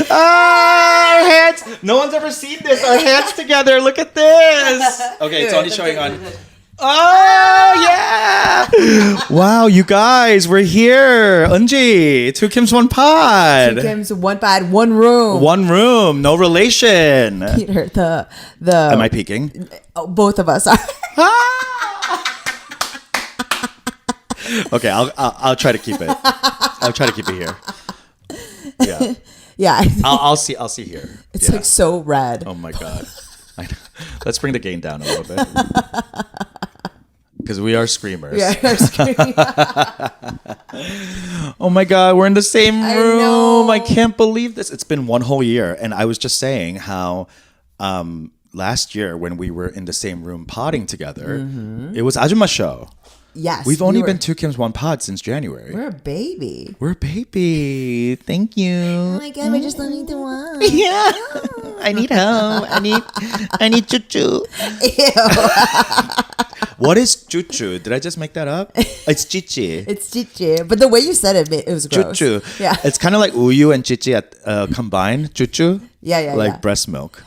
Our hands. No one's ever seen this. Our hands together. Look at this. Okay, it's only showing on. Oh yeah! Wow, you guys, we're here. Unji, two Kims, one pod. Two Kims, one pod, one room. One room, no relation. Peter, the. Am I peeking? Both of us are. Okay, I'll try to keep it. I'll try to keep it here. Yeah. Yeah. I'll see here. It's like so red. Oh my god. Let's bring the gain down a little bit. Because we are screamers. Yeah, Oh my god, we're in the same I room. know. I can't believe this. It's been one whole year, and I was just saying how last year when we were in the same room potting together, it was Ajumma show. Yes. We've only been two Kims, one pod since January. We're a baby. We're a baby. Thank you. Oh my god, we're just learning to walk. Yeah. I need help. I need choo-choo. What is choo-choo? Did I just make that up? It's chichi. It's chichi. But the way you said it was gross. Choo-choo. Yeah. It's kind of like uyu and chichi combined. Choo-choo. Yeah. Like breast milk.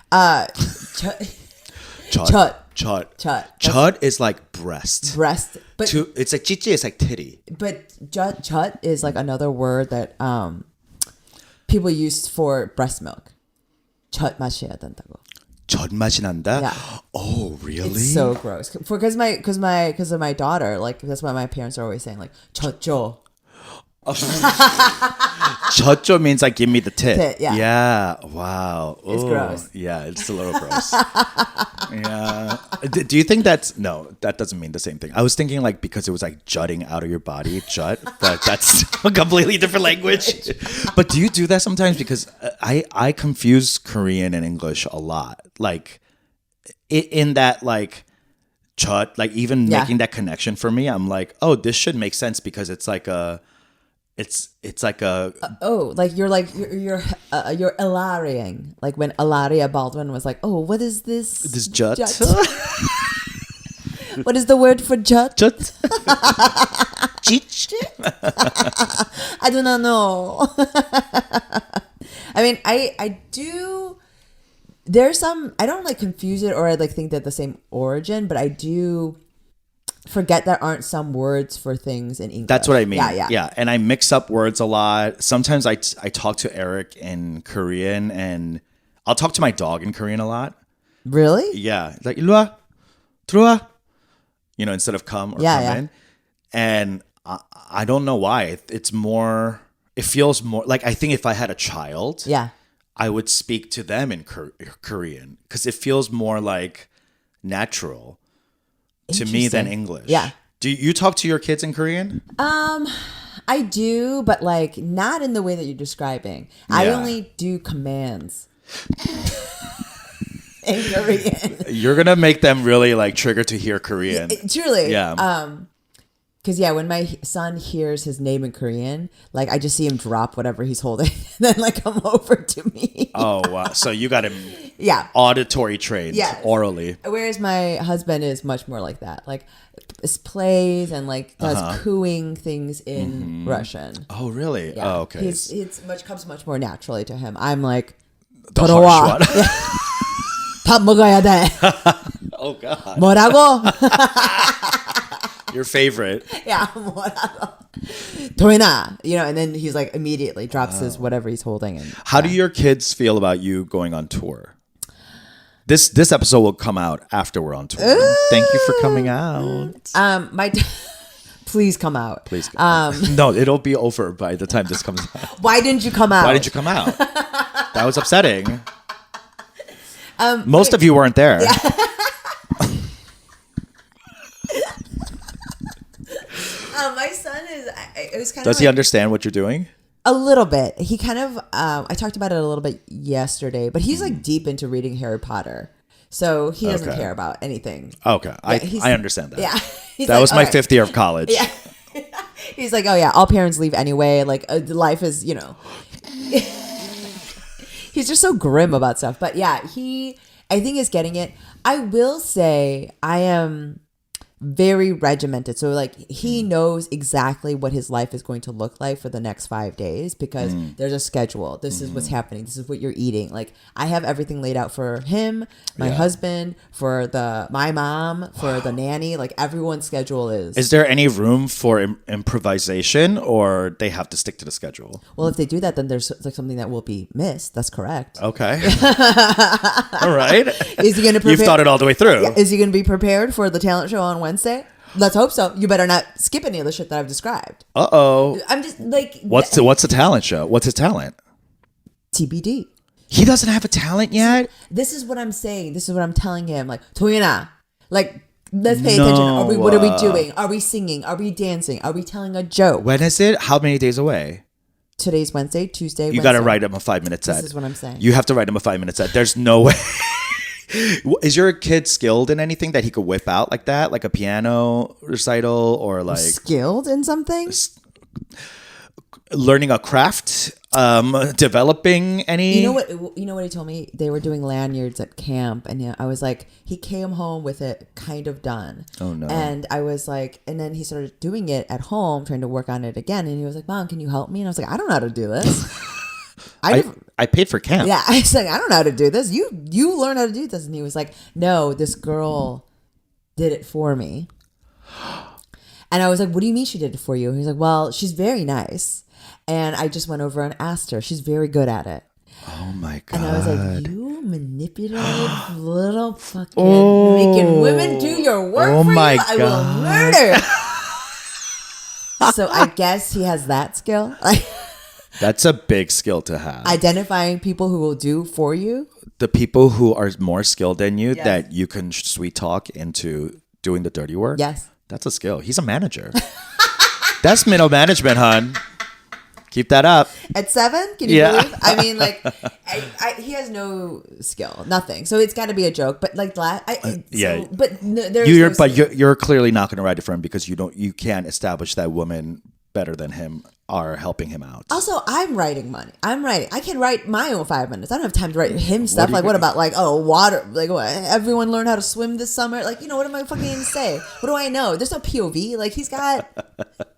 Chut. Chut. Chut. Is like breast. Breast. But It's like chichi is like titty. But chut is like another word that people use for breast milk. 젖 마셔야 된다고. 젖 맛이 난다? Yeah. Oh, really? It's so gross. Because of my daughter, like that's why my parents are always saying like 젖줘. 젖줘 means like give me the tit. Tit, yeah. Yeah. Wow. It's Ooh. gross. Yeah, it's a little gross. Yeah. Do you think no, that doesn't mean the same thing. I was thinking like because it was like jutting out of your body, jut, but that's a completely different language. But do you do that sometimes? Because I confuse Korean and English a lot. Like in that like jut, like even making that connection for me, I'm like, oh, this should make sense because it's like a it's like a like you're Ilarying, like when Ilaria Baldwin was like, oh, what is this jut. What is the word for jut? Jut. Chich. I do not know. I mean, I do. There's some, I don't like confuse it or I like think they're the same origin, but I do forget there aren't some words for things in English. That's what I mean. Yeah. And I mix up words a lot. Sometimes I talk to Eric in Korean and I'll talk to my dog in Korean a lot. Really? Yeah. Like, 일로와, 들어와. You know, instead of come or come in. And I don't know why. It feels more like, I think if I had a child, I would speak to them in Korean because it feels more like natural to me than English. Yeah. Do you talk to your kids in Korean? I do, but like not in the way that you're describing. I only do commands in Korean. You're gonna make them really like trigger to hear Korean. Truly. Yeah. Because when my son hears his name in Korean, like I just see him drop whatever he's holding, and then like come over to me. Oh wow! So you got him. Auditory trained. Yeah. Orally. Whereas my husband is much more like that. Like plays and like does cooing things in Russian. Oh really? Yeah. Oh okay. Comes much more naturally to him. I'm like the harsh one. 밥 먹어야 돼. Oh god. 뭐라고? Your favorite. Yeah, 뭐라고? 도인아, and then he's like immediately drops his whatever he's holding. And how do your kids feel about you going on tour? This episode will come out after we're on tour. Thank you for coming out. Please come out. Please. No, it'll be over by the time this comes out. Why didn't you come out? Why didn't you come out? That was upsetting. Most of you weren't there. Yeah. My son it was kind of. Does he understand what you're doing? A little bit. He kind of. I talked about it a little bit yesterday, but he's like deep into reading Harry Potter, so he doesn't care about anything. Okay, I understand that. Yeah, that was my 5th year of college. Yeah, he's like, oh yeah, all parents leave anyway. Like life is, He's just so grim about stuff, but yeah, I think is getting it. I will say, I am. very regimented. So like he knows exactly what his life is going to look like for the next 5 days because there's a schedule. This is what's happening. This is what you're eating. Like I have everything laid out for him, my husband, for my mom, for the nanny. Like everyone's schedule is. Is there any room for improvisation, or they have to stick to the schedule? Well, if they do that, then there's like something that will be missed. That's correct. Okay. All right. Is he going to prepare? You've thought it all the way through. Is he going to be prepared for the talent show on Wednesday? Let's hope so. You better not skip any of the shit that I've described. Uh-oh. I'm just like... What's the talent show? What's his talent? TBD. He doesn't have a talent yet? This is what I'm saying. This is what I'm telling him. Like, Toyina, like, let's pay attention. What are we doing? Are we singing? Are we dancing? Are we telling a joke? When is it? How many days away? Today's Wednesday, Tuesday, You got to write him a 5-minute set. This is what I'm saying. You have to write him a 5-minute set. There's no way. Is your kid skilled in anything that he could whip out like that? Like a piano recital or like... Skilled in something? Learning a craft? Developing any... You know what he told me? They were doing lanyards at camp, and I was like, he came home with it kind of done. Oh no. And I was like, and then he started doing it at home, trying to work on it again, and he was like, Mom, can you help me? And I was like, I don't know how to do this. I paid for camp. Yeah, I was like, I don't know how to do this. You learn how to do this. And he was like, no, this girl did it for me. And I was like, what do you mean she did it for you? And he was like, well, she's very nice. And I just went over and asked her. She's very good at it. Oh my God. And I was like, you manipulative little fucking making women do your work for my you? God. I will murder. So I guess he has that skill. That's a big skill to have. Identifying people who will do for you. The people who are more skilled than you Yes. that you can sweet talk into doing the dirty work. Yes. That's a skill. He's a manager. That's middle management, hon. Keep that up. At 7? Can you believe? I mean, like, he has no skill, nothing. So it's got to be a joke. But like, yeah. But no, there's You're clearly not going to write it for him because you can't establish that women better than him are helping him out. Also, I'm writing money. I can write my own 5 minutes. I don't have time to write him stuff. What about water? Like what? Everyone learn how to swim this summer. Like, what am I fucking going to say? What do I know? There's no POV. Like he's got,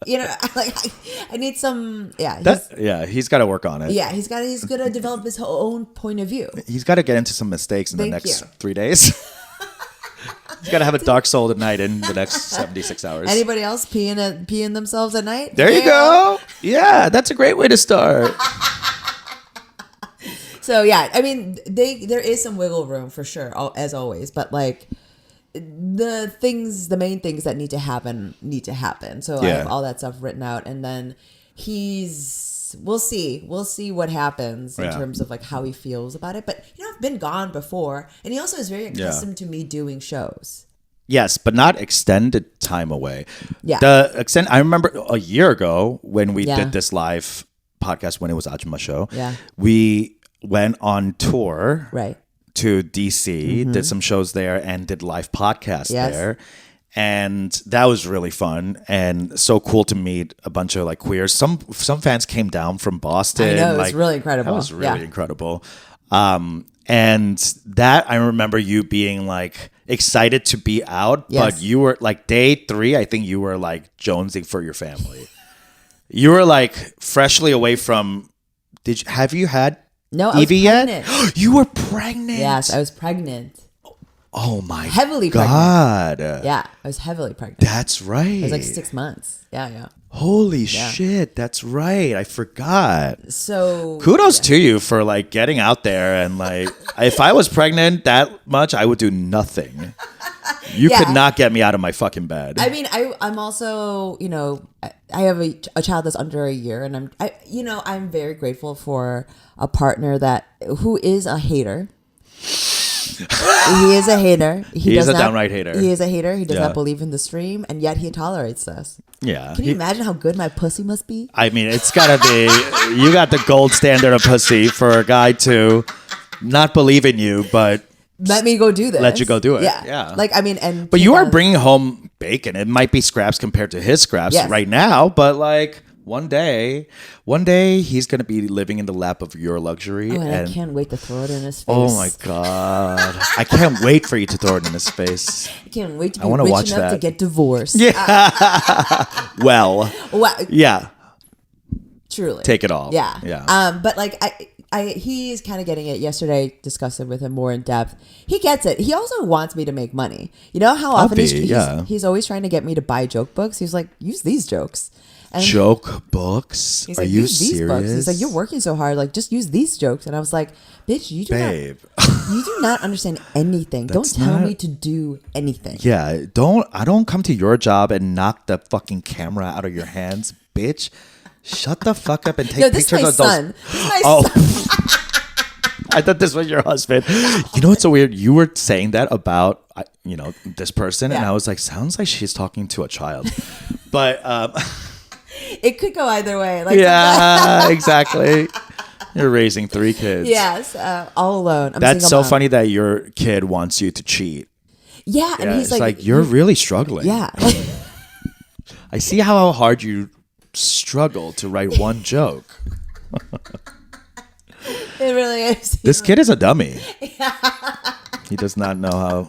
I need some. Yeah. He's got to work on it. Yeah, he's going to develop his own point of view. He's got to get into some mistakes in the Thank next you. 3 days. He's got to have a dark soul at night in the next 76 hours. Anybody else peeing themselves at night? There you go. Yeah, that's a great way to start. So yeah, I mean, there is some wiggle room for sure, as always. But like the main things that need to happen. So I have all that stuff written out, and then we'll see what happens in terms of like how he feels about it. But I've been gone before, and he also is very accustomed to me doing shows. Yes, but not extended time away. Yeah. I remember a year ago when we did this live podcast when it was Ajuma show. Yeah. We went on tour Right. to DC, did some shows there, and did live podcasts Yes. there. And that was really fun and so cool to meet a bunch of like queers. Some fans came down from Boston. I know, it was really incredible. That was really incredible. And that I remember you being like excited to be out, Yes. but you were like day 3, I think you were like jonesing for your family. You were like freshly away from. Have you had No, I was Evie yet? pregnant. You were pregnant. Yes, I was pregnant. Oh my Heavily God. Yeah, I was heavily pregnant. That's right. It was like 6 months. Yeah. Holy shit, that's right. I forgot. So Kudos to you for like getting out there and like if I was pregnant that much, I would do nothing. You could not get me out of my fucking bed. I mean, I'm also, I have a child that's under a year, and I'm very grateful for a partner who is a hater. He is a hater. He is does a not- downright hater. He is a hater. He does Yeah. not believe in the stream, and yet he tolerates this. Yeah. Can you imagine how good my pussy must be? I mean, it's gotta be. You got the gold standard of pussy for a guy to not believe in you, but Let me go do this. let you go do it. Yeah. Yeah. Like, I mean, and. But you are people- bringing home bacon. It might be scraps compared to his scraps Yes. right now, but like One day he's gonna be living in the lap of your luxury. Oh, and and I can't wait to throw it in his face. oh my god, I can't wait for you to throw it in his face. I can't wait to I be wanna rich watch enough to that. get divorced. Well, Well, yeah, truly. take it all. Yeah. Yeah. But like he's kind of getting it. Yesterday, discussed it with him more in depth. He gets it. He also wants me to make money. You know how often yeah. he's always trying to get me to buy joke books. He's like, use these jokes. And Joke books? he's Are like, you use these books. serious? He's like, you're working so hard. Like, just use these jokes. And I was like, bitch, you do Babe. you do not understand anything. Don't That's tell not- me to do anything. Yeah, I don't come to your job and knock the fucking camera out of your hands, bitch. Shut the fuck up and take Yo, this is pictures my of those. son. This is my Oh. son. I thought this was your husband. You know what's so weird? You were saying that about this person, and Yeah. I was like, sounds like she's talking to a child. But It could go either way. Like, yeah, exactly. You're raising 3 kids. yes, all alone. I'm a That's single so mom. funny that your kid wants you to cheat. Yeah, and Yeah, he's it's like you're really struggling. yeah. I see how hard you struggle to write one joke. It really is. This kid is a dummy. He does not know how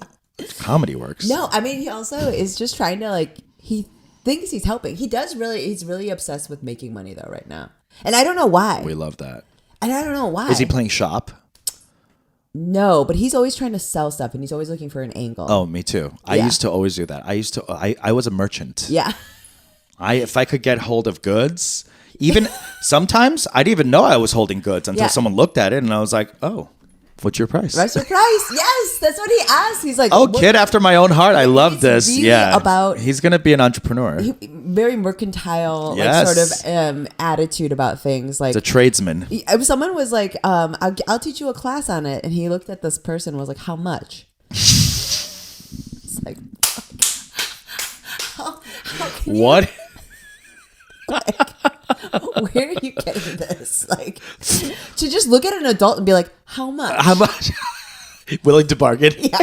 comedy works. No, I mean he also is just trying to like he thinks he's helping. He's really obsessed with making money though right now. And I don't know why. We love that. And I don't know why. Is he playing shop? No, but he's always trying to sell stuff and he's always looking for an angle. Oh, me too. I Yeah. used to always do that. I was a merchant. Yeah. If I could get hold of goods, even sometimes I didn't even know I was holding goods until Yeah. someone looked at it and I was like, oh, what's your price? Right surprise. Yes, that's what he asked. He's like, Oh, what- kid after my own heart. I love It's this. really Yeah. about- He's going to be an entrepreneur. very mercantile like Yes. sort of attitude about things like It's a tradesman. if someone was like I'll teach you a class on it and he looked at this person and was like how much it's like how can you, What? where are you getting this like to just look at an adult and be like how much How much? Willing to bargain? Yeah.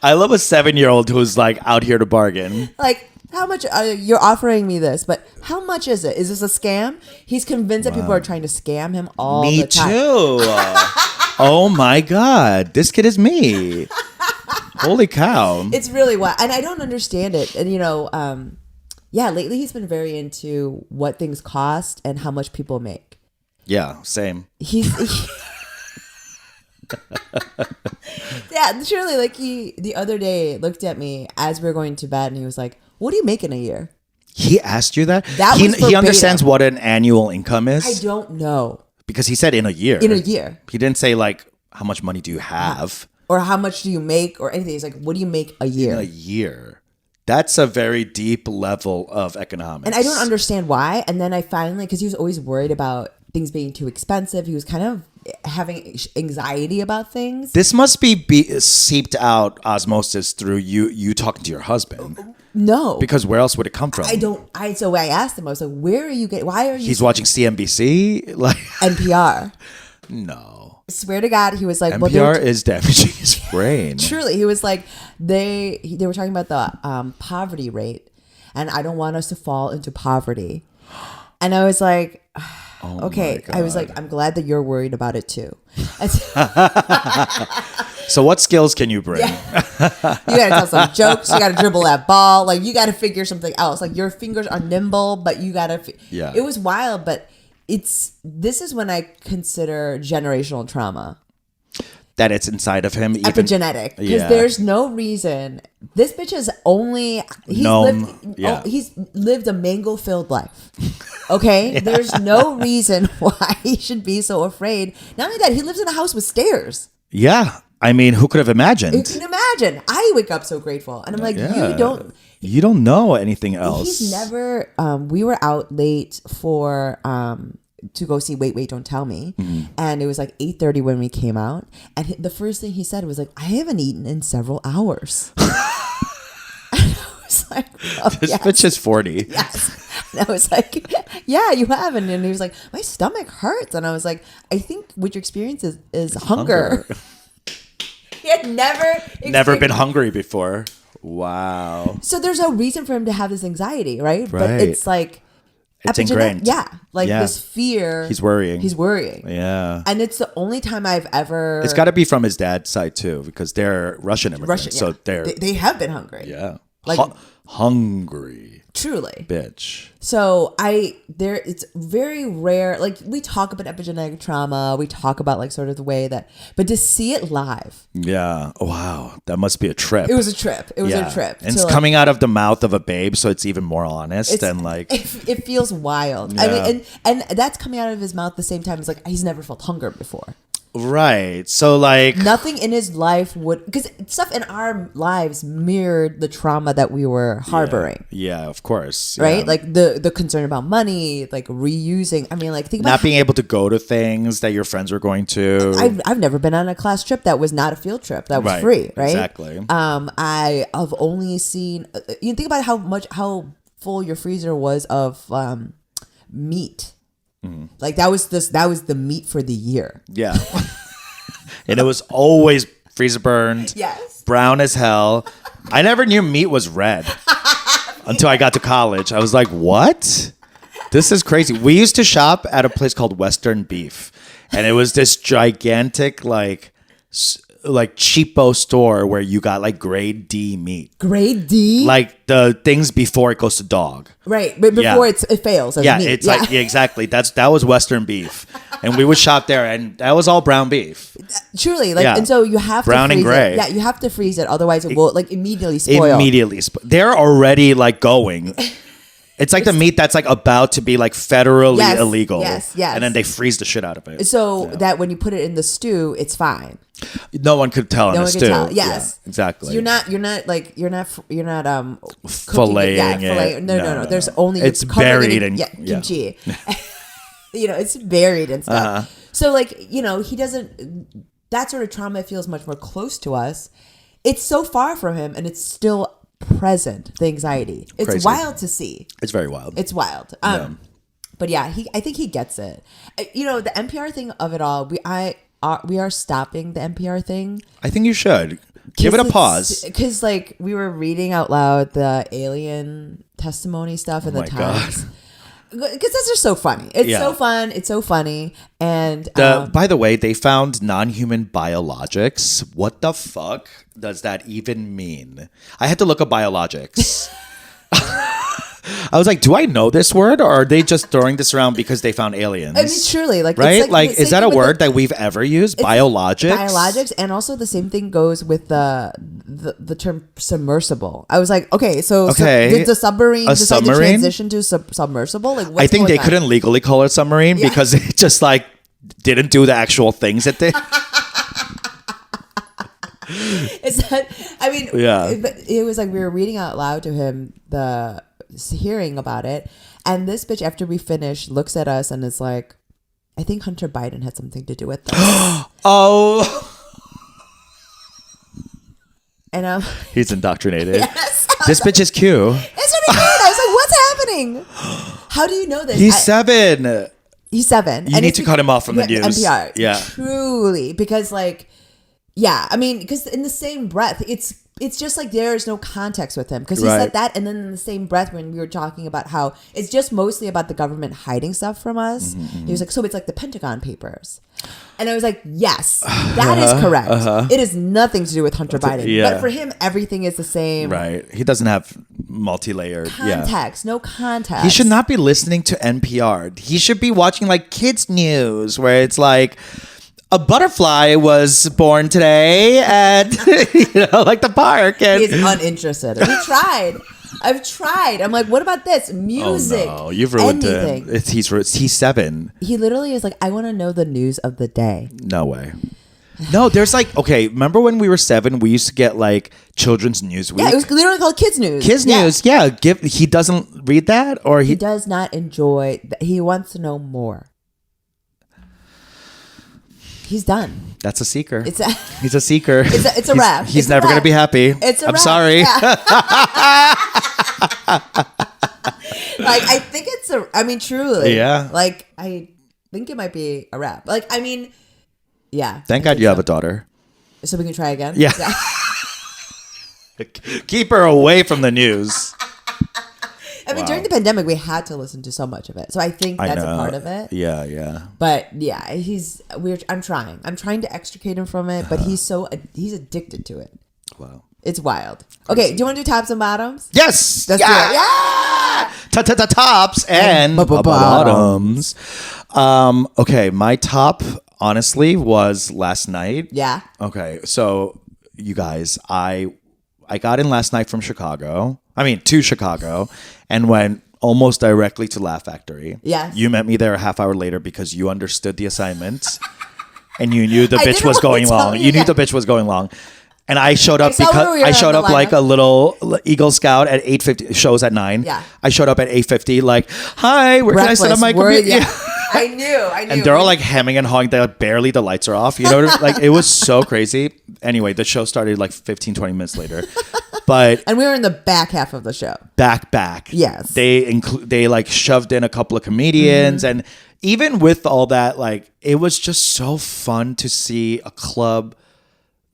I love a 7-year-old who's like out here to bargain. like how much you're offering me this but how much is it? Is this a scam? He's convinced that people are trying to scam him all Me the time. too. Oh my God. This kid is me. Holy cow. It's really wild, and I don't understand it. And yeah, lately he's been very into what things cost and how much people make. Yeah, same. Yeah, truly. Like he the other day looked at me as we were going to bed, and he was like, "What do you make in a year?" He asked you that? That he, was he understands verbatim. what an annual income is? I don't know. Because he said in a year. In a year. He didn't say like, how much money do you have Or how much do you make or anything. He's like, what do you make a year? in a year? That's a very deep level of economics. And I don't understand why. And then I finally, because he was always worried about things being too expensive. He was kind of having anxiety about things. This must be seeped out osmosis through you talking to your husband. No. Because where else would it come from? So I asked him, I was like, where are you getting, why are you He's watching CNBC? Like, NPR? no. I swear to God, he was like, NPR is damaging his brain. truly, he was like, they were talking about the poverty rate, and I don't want us to fall into poverty. And I was like, okay. my I was like, I'm glad that you're worried about it too. And So what skills can you bring? you gotta tell some jokes. You gotta dribble that ball. Like you gotta figure something else. Like your fingers are nimble, but you gotta. Yeah. It was wild, but this is when I consider generational trauma. That it's inside of him. Even, Epigenetic, because Yeah. there's no reason this bitch is only he's lived a mango filled life. Okay, there's no reason why he should be so afraid. Not only that, he lives in a house with stairs. Yeah. I mean, who could have imagined? You can imagine. I wake up so grateful, and I'm like, Yeah. you don't. know anything else. He's never. We were out late for to go see Wait, Don't Tell Me, and it was like 8:30 when we came out, and the first thing he said was like, "I haven't eaten in several hours." And I was like, oh, This yes, bitch is 40. yes. And I was like, "Yeah, you haven't," and he was like, "My stomach hurts," and I was like, "I think what your experience is hunger." He had never Never been hungry before. Wow. So there's no reason for him to have this anxiety, right? But Right. it's like It's epigenetic- ingrained. Yeah, like Yeah. this fear. He's worrying. He's worrying. Yeah. And it's the only time I've ever. It's got to be from his dad's side too, because they're Russian immigrants. Russian. So Yeah. they're They have been hungry. yeah, Like- hungry Truly. bitch. So it's very rare. Like we talk about epigenetic trauma, we talk about like sort of the way that, but to see it live, Yeah. Wow. That must be a trip. it was a trip. It was yeah. a trip. And So, it's like, coming out of the mouth of a babe, so it's even more honest it's- and like it feels wild. I Yeah. mean, and that's coming out of his mouth the same time as like he's never felt hunger before. right. So like Nothing in his life would, because stuff in our lives mirrored the trauma that we were harboring. Yeah, of course. Right, Yeah. like the concern about money, like reusing. I mean, like think about not being able to go to things that your friends were going to. I've never been on a class trip that was not a field trip that was Right, free, right? exactly. I've only seen. You think about how full your freezer was of meat. Mm-hmm. Like that was the meat for the year. Yeah. And it was always freezer burned. Yes. Brown as hell. I never knew meat was red until I got to college. I was like, what? This is crazy. We used to shop at a place called Western Beef, and it was this gigantic, like cheapo store where you got like grade D meat. Grade D. Like the things before it goes to dog. Right, but before Yeah. it fails as Yeah, meat. it's like yeah, exactly. That was Western Beef, and we would shop there, and that was all brown beef. truly like, Yeah. and so you have Brown to and freeze gray. it. Yeah, you have to freeze it, otherwise it will like immediately spoil. They're already like going. It's like the meat that's like about to be like federally Yes, illegal. yes. And then they freeze the shit out of it. So that when you put it in the stew, it's fine. No one could tell in No a one stew. can tell. Yes, Yeah, exactly. So you're not Filleting it. No. There's only It's covering it buried in- yeah. kimchi. It's buried and stuff. Uh-huh. So like he doesn't. That sort of trauma feels much more close to us. It's so far from him, and it's still present. The anxiety. It's Crazy. wild to see. It's very wild. It's wild. But yeah, I think he gets it. The NPR thing of it all. We are stopping the NPR thing. I think you should give it a pause. Because like we were reading out loud the alien testimony stuff in the my God. Times. Because that's just so funny. It's Yeah. so fun. It's so funny. And By the way, they found non-human biologics. What the fuck does that even mean? I had to look up biologics. I was like, do I know this word, or are they just throwing this around because they found aliens? I mean, truly, like right? It's Like, the is same that a thing with word that we've ever used? Biologics? biologics, and also the same thing goes with the term submersible. I was like, okay, so Okay. did the submarine A decide to submarine? transition to submersible? Like, what's I think going they on? couldn't legally call it submarine because it just like didn't do the actual things that they. Is that? I mean, Yeah. But it was like we were reading out loud to him the hearing about it, and this bitch, after we finished, looks at us and is like, "I think Hunter Biden had something to do with this." Oh, And he's indoctrinated. yes, This bitch is cute. that's what I mean. I was like, "What's happening? How do you know this?" He's 7. He's 7. You need to cut him off from the news. NPR. Yeah. Truly. Because like, yeah, I mean, because in the same breath, it's just like there's no context with him. Because he Right. said that, and then in the same breath when we were talking about how it's just mostly about the government hiding stuff from us, Mm-hmm, he was like, so it's like the Pentagon Papers. And I was like, yes, that is correct. It has nothing to do with Hunter Biden. yeah. But for him, everything is the same. Right. He doesn't have multi-layered. Yeah. Context, no context. He should not be listening to NPR. He should be watching like kids news where it's like a butterfly was born today at like the park and He's uninterested. We tried. I've tried. I'm like, what about this? Music. Oh no, you've ruined anything. him. He's 7. He literally is like, I want to know the news of the day. No way. No, there's like okay. Remember when we were 7? We used to get like children's news week. Yeah, it was literally called Kids News. Kids Yeah. news. Yeah, he doesn't read that, or He does not enjoy. He wants to know more. He's done. That's a seeker. He's a seeker. It's a wrap. He's It's a never gonna wrap. be happy. It's a I'm wrap. sorry. Yeah. Like I think it's a. I mean, truly. Yeah. Like I think it might be a wrap. Like I mean, yeah. Thank I God think you have so. a daughter. So we can try again. Yeah. Keep her away from the news. I mean, during the pandemic, we had to listen to so much of it, so I think that's a part of it. Yeah, yeah. But yeah, I'm trying. I'm trying to extricate him from it, but he's addicted to it. Wow. It's wild. Okay, do you want to do tops and bottoms? Yes. Let's do it. Yeah. Tops and bottoms. Okay, my top honestly was last night. Yeah. Okay, so you guys, I got in last night from Chicago. I mean, to Chicago, and went almost directly to Laugh Factory. Yes. You met me there a half hour later because you understood the assignment, and you knew the I bitch didn't was want going to tell long. you You knew that. the bitch was going long. And I showed up saw when we were I on showed the up like lineup. a little Eagle Scout at 8:50. Shows at 9. Yeah. I showed up at 8:50. Like, hi, where can I set up my computer? Yeah. I knew. And they're all like hemming and hawing. Barely the lights are off. You know, like it was so crazy. Anyway, the show started like 15, 20 minutes later. But and we were in the back half of the show. back. Yes. They like shoved in a couple of comedians, and even with all that, like it was just so fun to see a club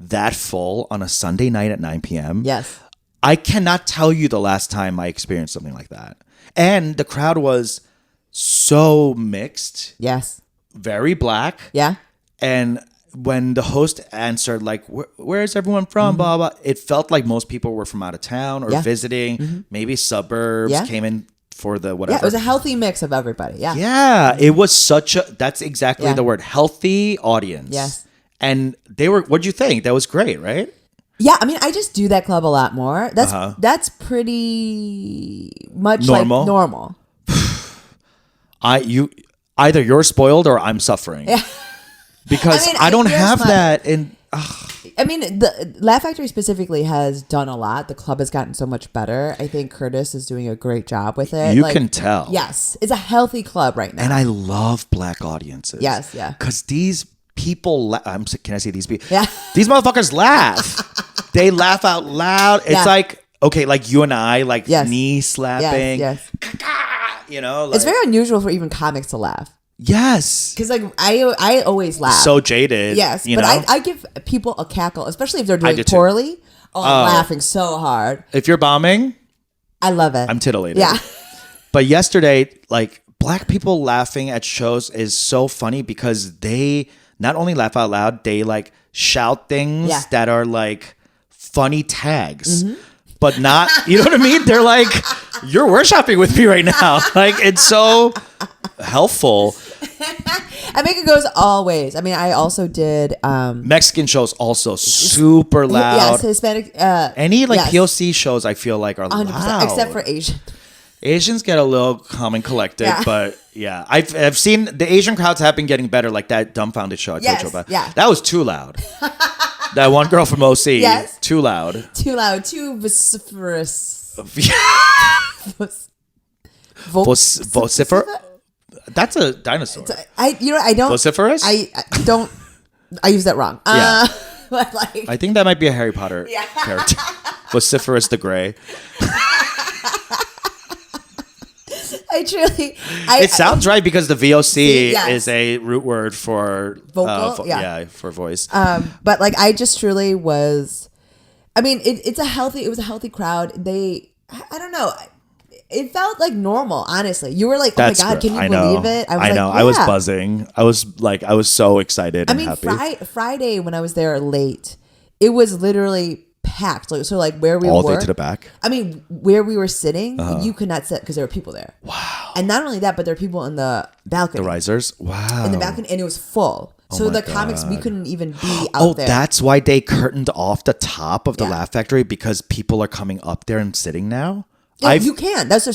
that full on a Sunday night at 9 p.m. Yes. I cannot tell you the last time I experienced something like that. And the crowd was so mixed, Yes. very black. Yeah. And when the host answered, like, where is everyone from? Blah, blah, it felt like most people were from out of town or Yeah. visiting, maybe suburbs, Yeah. came in for the whatever. Yeah. It was a healthy mix of everybody. Yeah. Yeah, it was that's exactly Yeah. the word, healthy audience. Yes. And what'd you think? That was great, right? Yeah, I mean, I just do that club a lot more. Uh-huh. That's pretty much Normal? like normal. Either you're spoiled or I'm suffering. Yeah. Because I mean, I don't here's have my- that in I mean, the Laugh Factory specifically has done a lot. The club has gotten so much better. I think Curtis is doing a great job with it. You can tell. Yes, it's a healthy club right now. And I love black audiences. Yes, yeah. Because these people, can I say these people? Yeah. These motherfuckers laugh. They laugh out loud. It's Yeah. like, okay, like you and I, like Yes. knee slapping. Yes. You know? It's like- very unusual for even comics to laugh Yes. because, like, I always laugh. So jaded. yes, you but know? I give people a cackle, especially if they're doing do too. poorly. Oh, I'm laughing so hard. If you're bombing, I love it. I'm titillated. Yeah. But yesterday, like black people laughing at shows is so funny because they not only laugh out loud, they like shout things Yeah. that are like funny tags. But not, you know what I mean? They're like, you're workshopping with me right now. Like, it's so helpful. I think it goes all ways. I mean, I also did. Mexican shows also super loud. Yes, Hispanic. Any like yes. POC shows I feel like are 100%, loud. except for Asian. Asians get a little calm and collected, Yeah. but yeah, I've seen the Asian crowds have been getting better, like that Dumbfounded show I Yes, told you about. yeah. That was too loud. That one girl from OC, Yes. too loud. Too loud, too vociferous. Vocifer? That's a dinosaur. I don't. Vociferous? I don't. I use that wrong. Yeah. But like, I think that might be a Harry Potter character. Vociferous the Grey. I truly. It sounds right because the VOC yes. is a root word for Vocal? Yeah. for voice. But like, I just truly was. I mean, it was a healthy crowd. I don't know. It felt like normal, honestly. You were like, oh my God, can you believe it? I know. I was buzzing. I was so excited and happy. Friday when I was there late, it was literally packed. So like where we All were. day to the back. I mean, where we were sitting, you could not sit because there were people there. Wow. And not only that, but there were people in the balcony. The risers? Wow. In the balcony, and it was full. So my the comics, we God. couldn't even be out there. That's why they curtained off the top of the Yeah. Laugh Factory because people are coming up there and sitting now. Yeah, you can. Those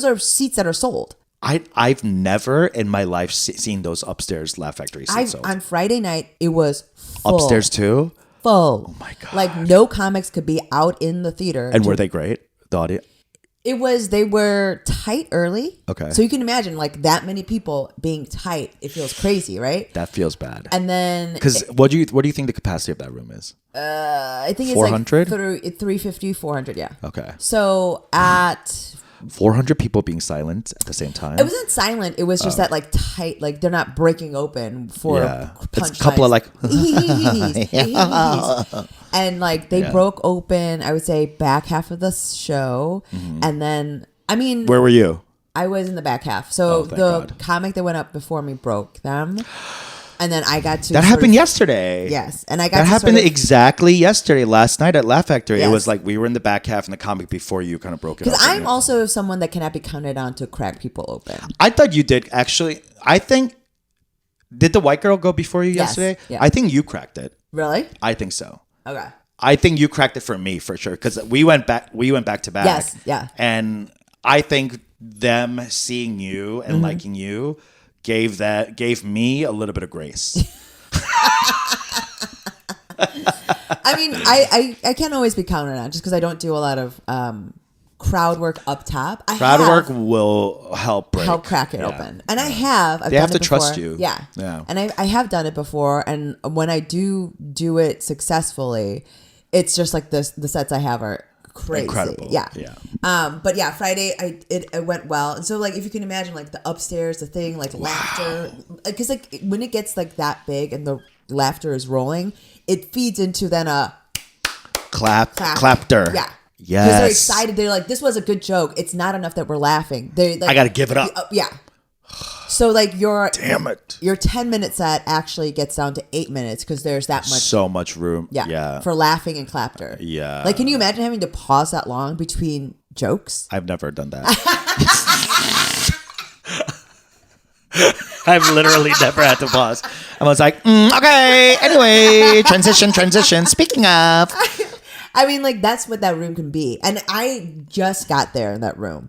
are seats that are sold. I've never in my life seen those upstairs Laugh Factory seats sold. On Friday night, it was full. Upstairs too? Full. Oh my God. Like no comics could be out in the theater. And were they great? The audience? They were tight early. Okay. So you can imagine like that many people being tight. It feels crazy, right? That feels bad. And then Because what do you think the capacity of that room is? I think it's 400? like 350, 400, yeah. Okay. So at 400 people being silent at the same time. It wasn't silent. It was just that like tight, like they're not breaking open for It's a couple of like, and like they broke open, I would say, back half of the show. And then, I mean, where were you? I was in the back half. So thank the God. comic that went up before me broke them. And then I got to That happened yesterday. Yes, and I got That to happened sort of, exactly yesterday, last night at Laugh Factory. It Yes. was like we were in the back half in the comic before you kind of broke it. because open. I'm also someone that cannot be counted on to crack people open. I thought you did actually. I think did the white girl go before you Yes, yesterday? yeah. I think you cracked it. Really? I think so. Okay. I think you cracked it for me for sure because we went back to back. Yes, yeah. And I think them seeing you and liking you gave me a little bit of grace. I mean, I can't always be counted on just because I don't do a lot of crowd work up top. Crowd work will help crack it open, and I have. I've They done have it to trust before. you. Yeah, Yeah. and I have done it before, and when I do it successfully, it's just like the sets I have are crazy. Incredible. Yeah. Yeah. But yeah, Friday it went well, and so like if you can imagine like the upstairs, the thing like laughter, because like when it gets like that big and the laughter is rolling, it feeds into then a clapter. Yeah. Yes. Because they're excited. They're like, this was a good joke. It's not enough that we're laughing. They like, I got to give it up. Yeah. So like your 10-minute set actually gets down to 8 minutes because there's that much. So much room. Yeah. For laughing and clapter. Yeah. Like, can you imagine having to pause that long between jokes? I've never done that. I've literally never had to pause. I was like, okay, anyway, transition. Speaking of. I mean, like, that's what that room can be. And I just got there in that room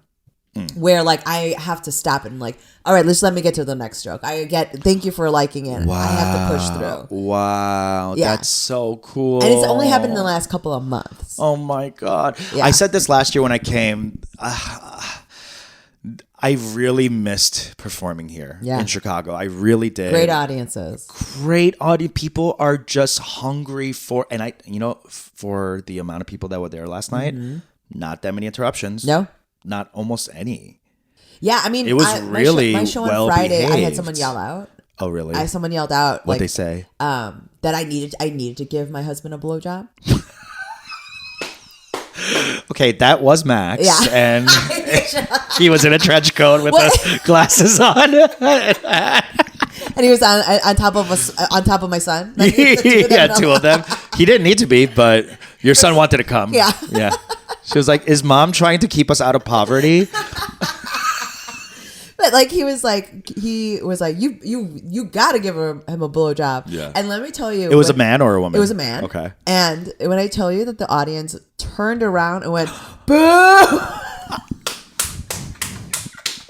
where, like, I have to stop and, like, all right, let me get to the next joke. Thank you for liking it. Wow. I have to push through. Wow. Yeah. That's so cool. And it's only happened in the last couple of months. Oh, my God. Yeah. I said this last year when I came. I really missed performing here in Chicago. I really did. Great audiences. Great audience. People are just hungry for, and for the amount of people that were there last night, not that many interruptions. No? Not almost any. Yeah, I mean, It was really my show on well Friday, I had behaved. someone yell out. Oh, really? Someone yelled out. What'd like, they say? that I needed to give my husband a blowjob. Okay, that was Max. Yeah. And he was in a trench coat with the glasses on. And he was on top of my son. Like, Two of them. He didn't need to be, but your son wanted to come. Yeah. Yeah. She was like, is mom trying to keep us out of poverty? But like he was like you got to give him a blowjob. Yeah. And let me tell you, It was a man or a woman? It was a man. Okay. And when I tell you that the audience turned around and went boo,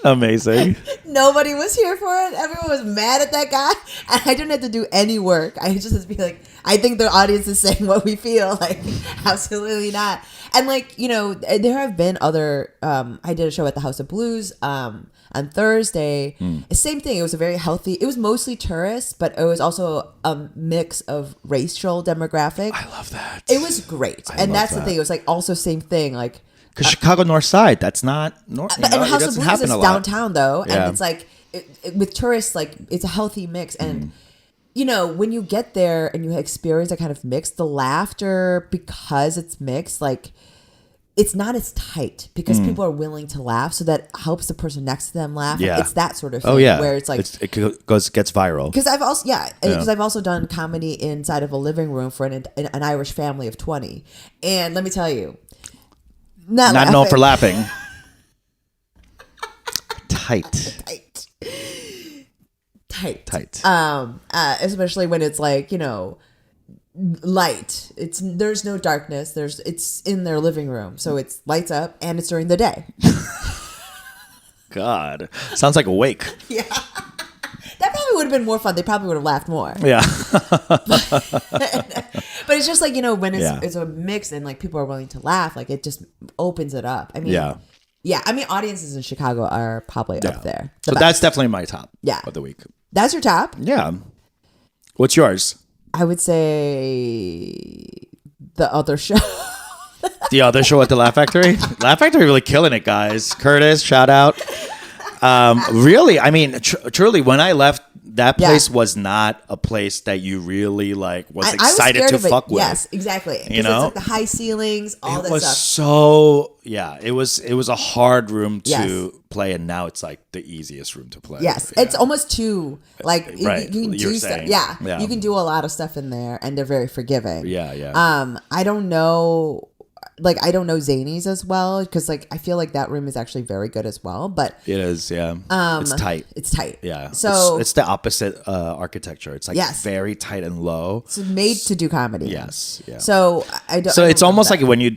amazing. nobody was here for it. Everyone was mad at that guy, and I didn't have to do any work. I just had to be like, I think the audience is saying what we feel. Like, absolutely not. And like, there have been other. I did a show at the House of Blues on Thursday. Same thing. It was a very healthy. It was mostly tourists, but it was also a mix of racial demographic. I love that. It was great, and that's the thing. It was like also same thing. Like, because Chicago North Side, that's not north. but and House of Blues is downtown though, Yeah. and it's like with tourists, like it's a healthy mix. And when you get there and you experience that kind of mix, the laughter, because it's mixed, like it's not as tight because people are willing to laugh, so that helps the person next to them laugh. Yeah. It's that sort of thing. Oh yeah, where it's like it gets viral. because I've also done comedy inside of a living room for an Irish family of 20, and let me tell you. Not known for laughing. Tight. Especially when it's like, light. There's no darkness. It's in their living room, so it's lights up, and it's during the day. God, sounds like a wake. Yeah. That probably would have been more fun. They probably would have laughed more. Yeah. But it's just like, when it's a mix and like people are willing to laugh, like it just opens it up. I mean, yeah. I mean, audiences in Chicago are probably up there. So that's definitely my top of the week. That's your top? Yeah. What's yours? I would say the other show. The other show at the Laugh Factory. Laugh Factory really killing it, guys. Curtis, shout out. Really, I mean, truly, when I left, that place was not a place that you really like was excited to fuck with. Yes, exactly. You know, it's like the high ceilings, all that was stuff. So yeah, it was a hard room to play, and now it's like the easiest room to play. Yes, yeah. it's almost too like right. you can You're do stuff. saying. Yeah, you can do a lot of stuff in there, and they're very forgiving. Yeah. I don't know. Like, I don't know Zanies as well, because like I feel like that room is actually very good as well. But it is, yeah. It's tight. It's tight. Yeah. So it's the opposite architecture. It's like very tight and low. It's made to do comedy. Yes. Yeah. So I don't. So it's almost that. like when you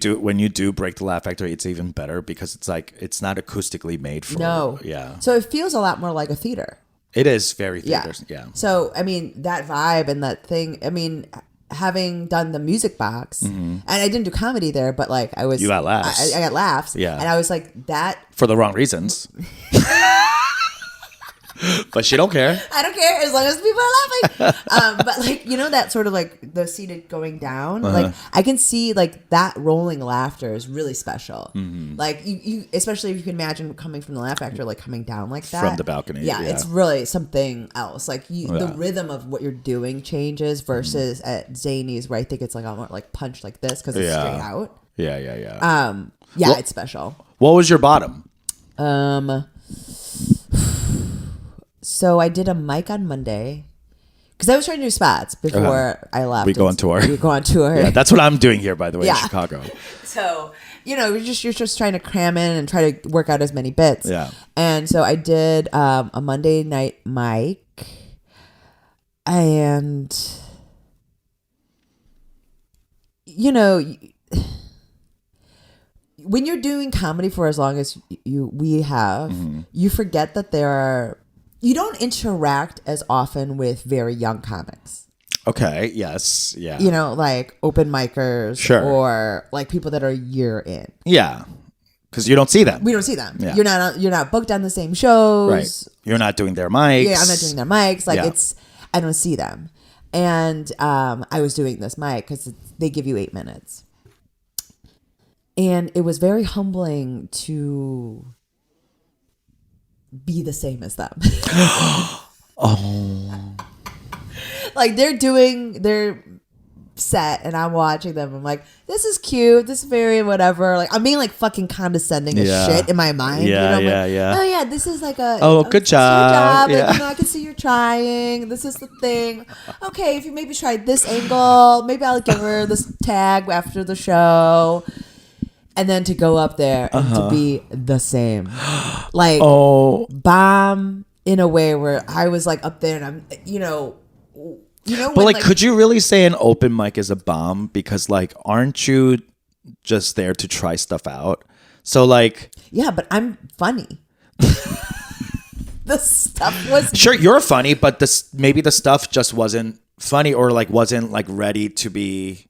do break the Laugh Factory, it's even better because it's like it's not acoustically made for. No. Yeah. So it feels a lot more like a theater. It is very theater. Yeah. So I mean that vibe and that thing. I mean, having done the Music Box, and I didn't do comedy there, but like I was, you got laughs. I got laughs. Yeah. And I was like that for the wrong reasons. But she don't care. I don't care as long as people are laughing. But like, you know, that sort of like the seated going down, like I can see like that rolling laughter is really special. Like you, especially if you can imagine coming from the Laugh Factory, like coming down like that from the balcony. Yeah, it's really something else. Like the rhythm of what you're doing changes versus at Zanies, where I think it's like almost like punch like this because it's straight out. Yeah. Yeah, it's special. What was your bottom? So I did a mic on Monday because I was trying to do spots before I left. We go on tour. We go on tour. Yeah, that's what I'm doing here, by the way, in Chicago. So, you know, you're just trying to cram in and try to work out as many bits. Yeah. And so I did a Monday night mic, and you know, when you're doing comedy for as long as we have, you forget that you don't interact as often with very young comics. Okay. Yes. Yeah. You know, like open micers, Sure. or like people that are a year in. Yeah. Because you don't see them. We don't see them. Yeah. You're not booked on the same shows. Right. You're not doing their mics. Yeah, I'm not doing their mics. Like I don't see them. And I was doing this mic because they give you 8 minutes. And it was very humbling to be the same as them. Oh. Like they're doing their set and I'm watching them. I'm like, this is cute. This is very whatever. Like I'm being like fucking condescending as shit in my mind. Yeah, you know? yeah, like, yeah. Oh yeah, this is like a good this is your job. Like, Yeah. you know, I can see you're trying. This is the thing. Okay, if you maybe tried this angle, maybe I'll give her this tag after the show. And then to go up there and to be the same. Like bomb in a way where I was like up there and I'm but when, like, could you really say an open mic is a bomb? Because like, aren't you just there to try stuff out? So like, yeah, but I'm funny. The stuff was sure you're funny, but maybe the stuff just wasn't funny or like wasn't like ready to be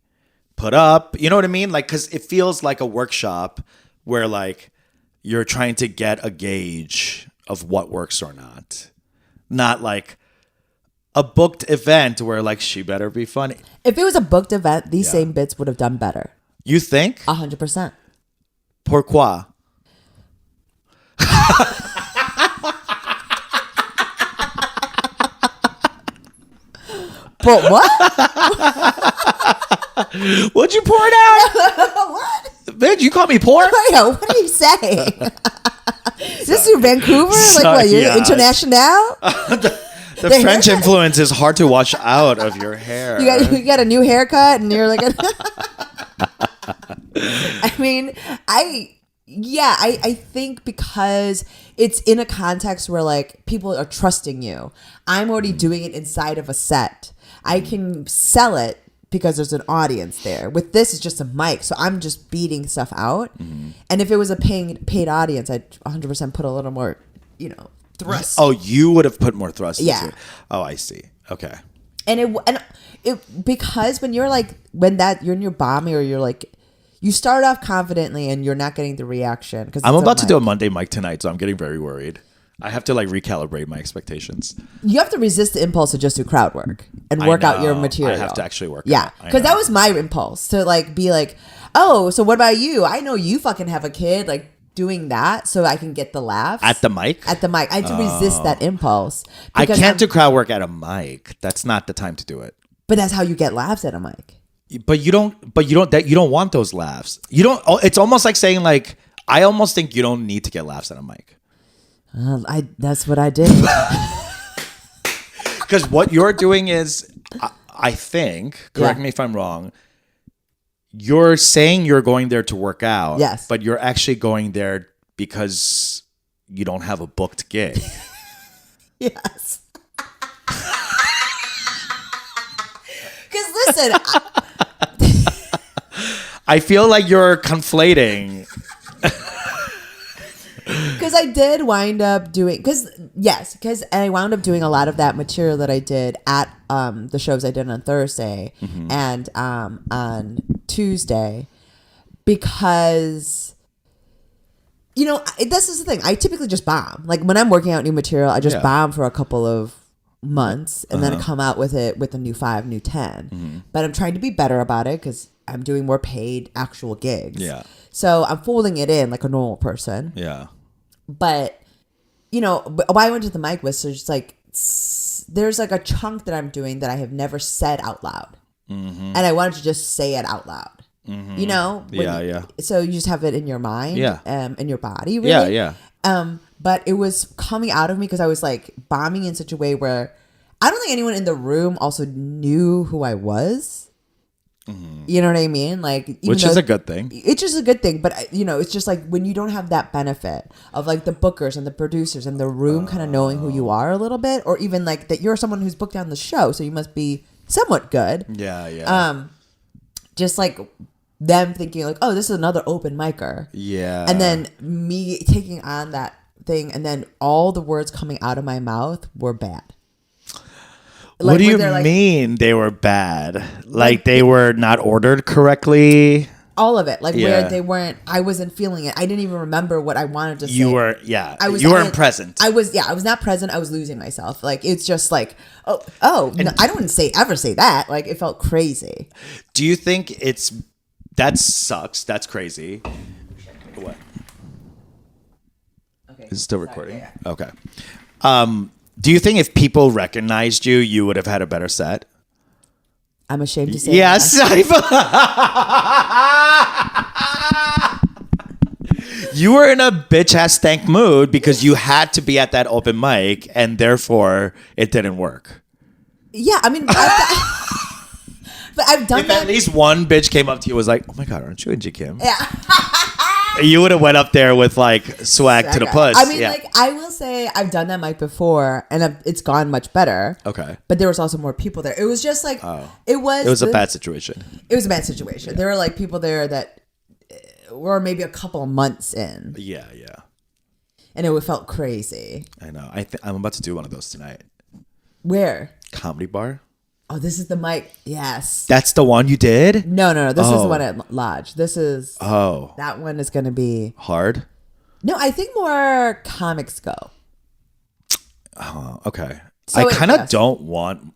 put up. You know what I mean? Like, because it feels like a workshop where like you're trying to get a gauge of what works or not like a booked event where like she better be funny. If it was a booked event, these same bits would have done better. You think? 100%. Pourquoi? But what? What'd you pour it out? What? Bitch, you call me poor? Yo, what are you saying? Is this in Vancouver? Like what? You're international? The French influence is hard to wash out of your hair. You got a new haircut, and you're like, I mean, I think because it's in a context where like people are trusting you. I'm already doing it inside of a set. I can sell it because there's an audience there. With this, it's just a mic, so I'm just beating stuff out. And if it was a paid audience, I'd 100% put a little more, thrust. Oh, you would have put more thrust Yeah. into it. Oh, I see. Okay. And it because when you're like you're in your bomb or you're like you start off confidently and you're not getting the reaction because I'm about to do a Monday mic tonight, so I'm getting very worried. I have to like recalibrate my expectations. You have to resist the impulse to just do crowd work and work out your know. material. I have to actually work. Yeah, out. I because know. that was my impulse to like be like, oh, so what about you? I know you fucking have a kid, like doing that, so I can get the laughs at the mic. At the mic, I had to resist that impulse. I because can't do crowd work at a mic. That's not the time to do it. But that's how you get laughs at a mic. But you don't. But you don't. That you don't want those laughs. You don't. It's almost like saying like I almost think you don't need to get laughs at a mic. That's what I did. Because what you're doing is, I think, correct me if I'm wrong, you're saying you're going there to work out. Yes. But you're actually going there because you don't have a booked gig. Yes. Because listen, I feel like you're conflating. because I did wind up doing, because I wound up doing a lot of that material that I did at the shows I did on Thursday and on Tuesday, because this is the thing. I typically just bomb. Like when I'm working out new material, I just bomb for a couple of months and then come out with it with a new 5, new 10. But I'm trying to be better about it because I'm doing more paid actual gigs. Yeah. So I'm folding it in like a normal person. Yeah. But, why I went to the mic was so just like, there's like a chunk that I'm doing that I have never said out loud. And I wanted to just say it out loud. Yeah. So you just have it in your mind, in your body, really. Yeah. But it was coming out of me because I was like bombing in such a way where I don't think anyone in the room also knew who I was. You know what I mean? Like, Which is a good thing. It's just a good thing, but it's just like when you don't have that benefit of like the bookers and the producers and the room kind of knowing who you are a little bit, or even like that you're someone who's booked on the show, so you must be somewhat good. Yeah. Just like them thinking like, oh, this is another open micer. Yeah. And then me taking on that thing, and then all the words coming out of my mouth were bad. What do you mean they were bad? Like they were not ordered correctly? All of it. Like where they weren't, I wasn't feeling it. I didn't even remember what I wanted to say. You weren't present. I was not present. I was losing myself. Like it's just like, no, I don't ever say that. Like it felt crazy. Do you think that sucks? That's crazy. What? Okay. Is it still recording? Yeah. Okay. Do you think if people recognized you, you would have had a better set? I'm ashamed to say yes. You were in a bitch ass stank mood because you had to be at that open mic, and therefore it didn't work. Yeah, I mean, but I've done if that. At least one bitch came up to you and was like, "Oh my god, aren't you Angie Kim?" Yeah. You would have went up there with like swag to the puss. I mean, like I will say I've done that mic before, and it's gone much better. Okay. But there was also more people there. It was just like it was a bad situation. It was a bad situation. Yeah. There were like people there that were maybe a couple of months in. Yeah. And it felt crazy. I know. I'm about to do one of those tonight. Where? Comedy Bar. Oh, this is the mic. Yes. That's the one you did? No. This is the one at Lodge. This is. Oh. That one is going to be. Hard? No, I think more comics go. Oh, okay. So I kind of don't want.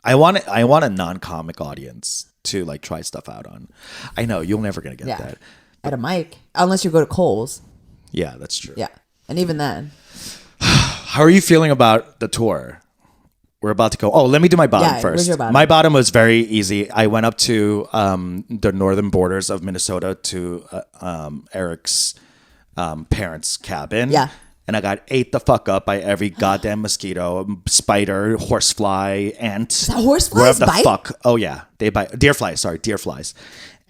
I want a non-comic audience to like try stuff out on. I know you're never gonna get that at a mic unless you go to Kohl's. Yeah, that's true. Yeah, and even then. How are you feeling about the tour? We're about to go. Oh, let me do my bottom first. Where's your bottom? My bottom was very easy. I went up to the northern borders of Minnesota to Eric's parents' cabin. Yeah. And I got ate the fuck up by every goddamn mosquito, spider, horsefly, ant. Horseflies bite? Fuck. Oh yeah, they bite. Deer flies.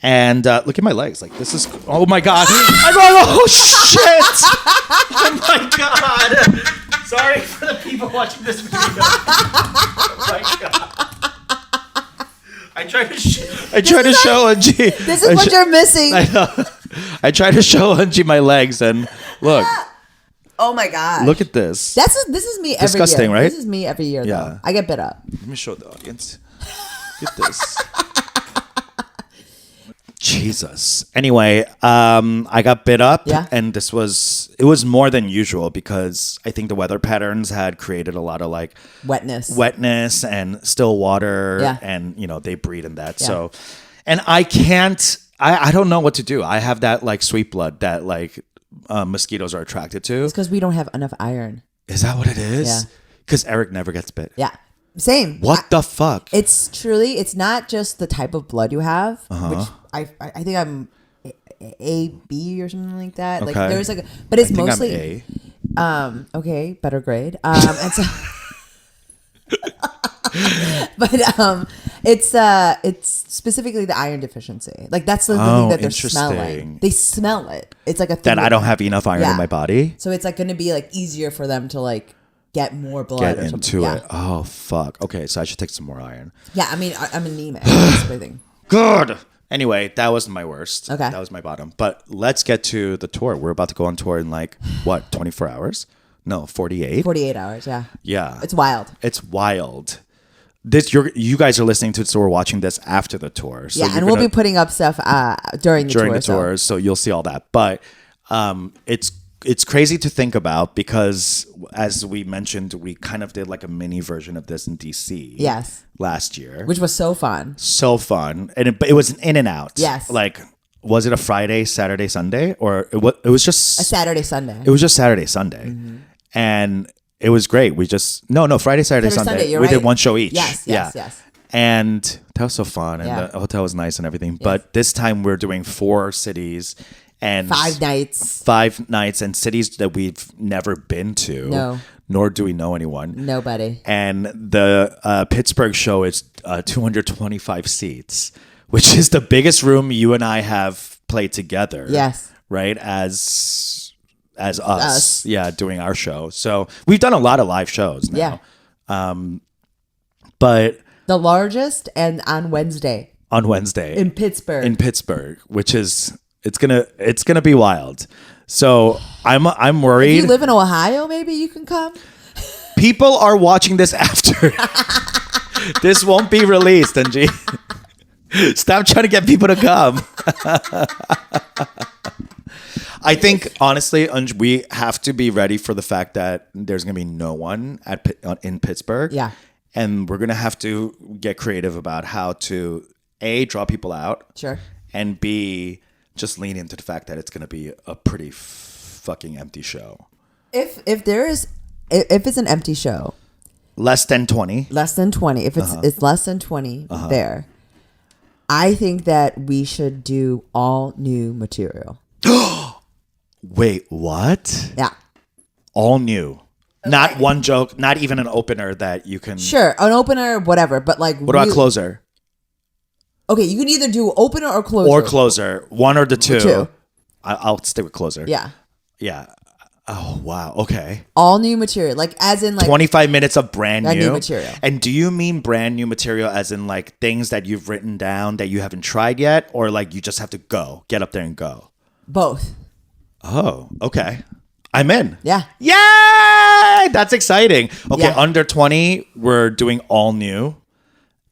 And look at my legs. Like this is. Oh my god. Oh shit. Oh my god. Sorry for the people watching this video. Oh my god. I try to show Angie. This is what you're missing. I know. I try to show Angie my legs, and look. Oh my god! Look at this. This is me every year. Disgusting, right? This is me every year. Yeah. Though. I get bit up. Let me show the audience. Look at this. Jesus. Anyway, I got bit up, Yeah. and it was more than usual because I think the weather patterns had created a lot of like Wetness. and still water, Yeah. and they breed in that. So, and I can't. I don't know what to do. I have that like sweet blood that like mosquitoes are attracted to. It's because we don't have enough iron. Is that what it is? Yeah. Because Eric never gets bit. Yeah. Same. What the fuck? It's not just the type of blood you have, Uh-huh. which I think I'm AB or something like that. Like Okay. there's but it's I think mostly I'm A. okay, better grade. And so but it's specifically the iron deficiency. Like that's the thing that they're smelling. Interesting. They smell it. It's like a thing That I don't have enough iron Yeah. in my body. So it's like going to be like easier for them to like get more blood Get or something. into Yeah. it. Oh fuck. Okay, so I should take some more iron. Yeah, I mean I'm anemic. That's the thing. Good. Anyway, that was my worst. Okay. That was my bottom. But let's get to the tour. We're about to go on tour in like what, 24 hours? No, 48. 48 hours. Yeah. Yeah. It's wild. It's wild. You guys are listening to it, so we're watching this after the tour. So Yeah, and we'll be putting up stuff during the tour. tour, so you'll see all that. But it's crazy to think about because, as we mentioned, we kind of did like a mini version of this in DC. Yes. Last year, Which was so fun. so fun, and it was an in and out. Yes. Like, was it a Friday, Saturday, Sunday, or it was just A Saturday, Sunday. It was just Saturday, Sunday, and it was great. We just no Friday, Saturday, Sunday. You're We right. did one show each. Yes. And that was so fun, and Yeah. the hotel was nice and everything. But this time we're doing 4 cities and 5 nights. 5 nights and cities that we've never been to. No. Nor do we know anyone. Nobody. And the Pittsburgh show is 225 seats, which is the biggest room you and I have played together. Yes. Right? As us. Us. Yeah, doing our show. So we've done a lot of live shows now. Yeah. But The largest and on Wednesday on Wednesday in Pittsburgh. which is it's gonna be wild. So I'm worried. If you live in Ohio, maybe you can come. People are watching this after. This won't be released, Angie. Stop trying to get people to come. I think honestly, we have to be ready for the fact that there's gonna be no one in Pittsburgh. Yeah. And we're gonna have to get creative about how to A, draw people out. Sure. And B, just lean into the fact that it's gonna be a pretty fucking empty show. If it's an empty show, Less than 20. less than 20, if it's less than 20 there, I think that we should do all new material. Wait, what? Yeah. All new. Not one joke, not even an opener that you can. Sure, an opener, whatever, but like What about closer? Okay, you can either do opener or closer. Or closer. One or the two. Two. I'll stick with closer. Yeah. Yeah. Oh, wow. Okay. All new material, like as in like 25 minutes of brand Brand new new material. And do you mean brand new material as in like things that you've written down that you haven't tried yet, or like you just have to get up there and go? both. Oh, okay. I'm in. Yeah. Yay! That's exciting. Okay, Yeah. under 20, we're doing all new